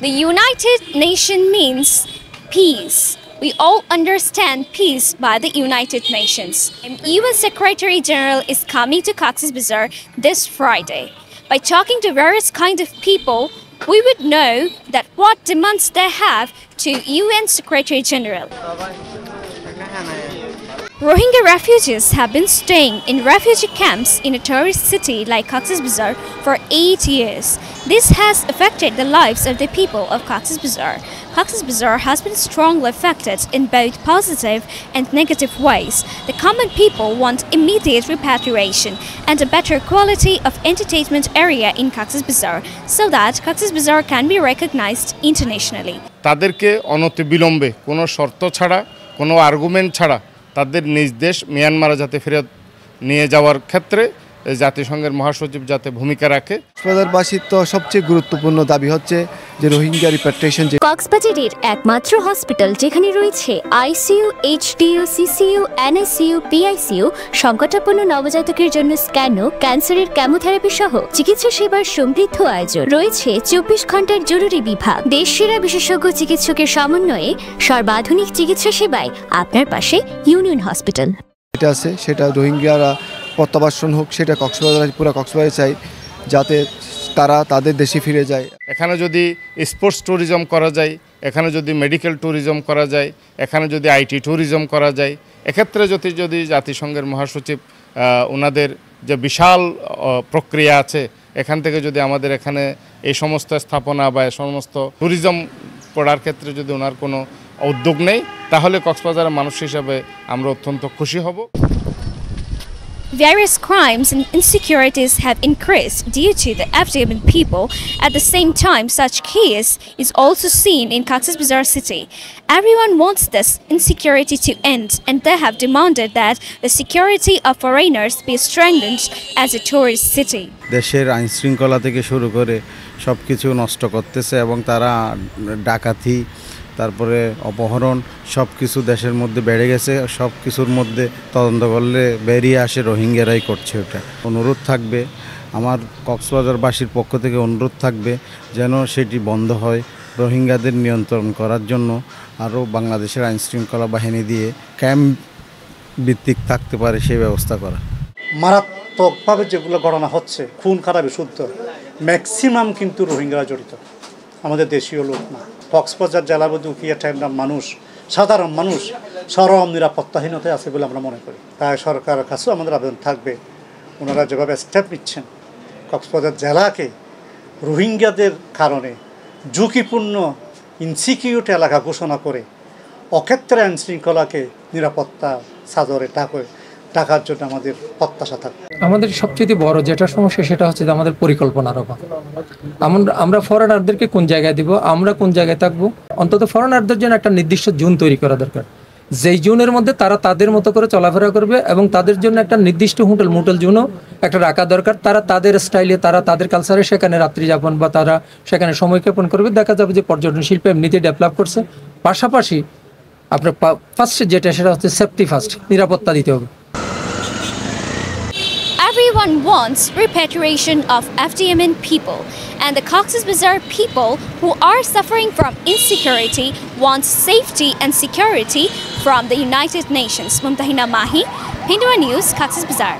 The United Nations means peace. We all understand peace by the United Nations. UN Secretary General is coming to Cox's Bazar this Friday. By talking to various kinds of people, we would know that what demands they have to UN Secretary General. Rohingya refugees have been staying in refugee camps in a tourist city like Cox's Bazar for 8 years. This has affected the lives of the people of Cox's Bazar. Cox's Bazar has been strongly affected in both positive and negative ways. The common people want immediate repatriation and a better quality of entertainment area in Cox's Bazar so that Cox's Bazar can be recognized internationally. তাদেরকে অনতিবিলম্বে কোনো শর্ত ছাড়া কোনো argument ছাড়া তাদের নিজ দেশ মিয়ানমারে যাতে ফেরত নিয়ে যাওয়ার ক্ষেত্রে জাতিসংঘের মহাসচিব যাতে ভূমিকা রাখে। কক্সবাজারবাসীর তো সবচেয়ে গুরুত্বপূর্ণ দাবি হচ্ছে যে রোহিঙ্গা রিপ্যাট্রিয়েশন। কক্সবাজারের একমাত্র হসপিটাল যেখানে রয়েছে ICU, HDU, CCU, NICU, PICU, সংকটাপন্ন নবজাতকের জন্য স্ক্যানো, ক্যান্সারের কেমোথেরাপি সহ চিকিৎসা সেবার সমৃদ্ধ আয়োজন। রয়েছে 24 ঘন্টার জরুরি বিভাগ। দেশসেরা বিশেষজ্ঞ চিকিৎসকের সমন্বয়ে সর্বাধুনিক চিকিৎসা সেবায় আপনার পাশে ইউনিয়ন হসপিটাল। এটা আছে সেটা রোহিঙ্গারা প্রত্যাবাসন হোক, সেটা কক্সবাজার পুরো কক্সবাজারে চাই যাতে তারা তাদের দেশে ফিরে যায়। এখানে যদি স্পোর্টস ট্যুরিজম করা যায়, এখানে যদি মেডিকেল ট্যুরিজম করা যায়, এখানে যদি আইটি ট্যুরিজম করা যায়, এক্ষেত্রে যদি জাতিসংঘের মহাসচিব ওনাদের যে বিশাল প্রক্রিয়া আছে এখান থেকে যদি আমাদের এখানে এই সমস্ত স্থাপনা বা সমস্ত ট্যুরিজম করার ক্ষেত্রে যদি ওনার কোনো উদ্যোগ নেই তাহলে কক্সবাজারের মানুষ হিসাবে আমরা অত্যন্ত খুশি হব। Various crimes and insecurities have increased due to the FDMN people. At the same time, such case is also seen in Cox's Bazar city. Everyone wants this insecurity to end, and they have demanded that the security of foreigners be strengthened as a tourist city. দেশের আইন শৃঙ্খলা থেকে শুরু করে সব কিছু নষ্ট করতেছে এবং তারা ডাকাতি তারপরে অপহরণ সব কিছু দেশের মধ্যে বেড়ে গেছে। সব কিছুর মধ্যে তদন্ত করলে বেরিয়ে আসে রোহিঙ্গারাই করছে। ওটা অনুরোধ থাকবে, আমার কক্সবাজারবাসীর পক্ষ থেকে অনুরোধ থাকবে যেন সেটি বন্ধ হয়। রোহিঙ্গাদের নিয়ন্ত্রণ করার জন্য আরও বাংলাদেশের আইনশৃঙ্খলা বাহিনী দিয়ে ক্যাম্প ভিত্তিক থাকতে পারে সেই ব্যবস্থা করা। মারাত্মকভাবে যেগুলো ঘটনা হচ্ছে, খুন খারাপি শুদ্ধ, ম্যাক্সিমাম কিন্তু রোহিঙ্গারা জড়িত, আমাদের দেশীয় লোক না। কক্সবাজার জেলার মধ্যে উকিয়া টাইমরা মানুষ, সাধারণ মানুষ চরম নিরাপত্তাহীনতায় আছে বলে আমরা মনে করি। তাই সরকারের কাছেও আমাদের আবেদন থাকবে, ওনারা যেভাবে স্টেপ নিচ্ছেন কক্সবাজার জেলাকে রোহিঙ্গাদের কারণে ঝুঁকিপূর্ণ ইনসিকিউরিটি এলাকা ঘোষণা করে অক্ষেত্রে আইন শৃঙ্খলাকে নিরাপত্তা চাদরে টাকার জন্য আমাদের প্রত্যাশা থাকবে। আমাদের সবচেয়ে বড় যেটা সমস্যা সেটা হচ্ছে যে আমাদের পরিকল্পনার অভাব। আমরা ফরেনারদেরকে কোন জায়গায় দিব, আমরা কোন জায়গায় থাকবো, অন্তত ফরেনারদের জন্য একটা নির্দিষ্ট জোন তৈরি করা দরকার। যেই জোনের মধ্যে তারা তাদের মতো করে চলাফেরা করবে এবং তাদের জন্য একটা নির্দিষ্ট মোটেল জোনও একটা রাখা দরকার। তারা তাদের স্টাইলে, তারা তাদের কালচারে সেখানে রাত্রি যাপন বা তারা সেখানে সময় যাপন করবে। দেখা যাবে যে পর্যটন শিল্প এমনিতে ডেভেলপ করছে। পাশাপাশি আপনার ফার্স্ট যেটা সেটা হচ্ছে সেফটি ফার্স্ট, নিরাপত্তা দিতে হবে। Everyone wants repatriation of FDMN people, and the Cox's Bazar people who are suffering from insecurity want safety and security from the United Nations. Mumtahina Mahi, Hindu News, Cox's Bazar.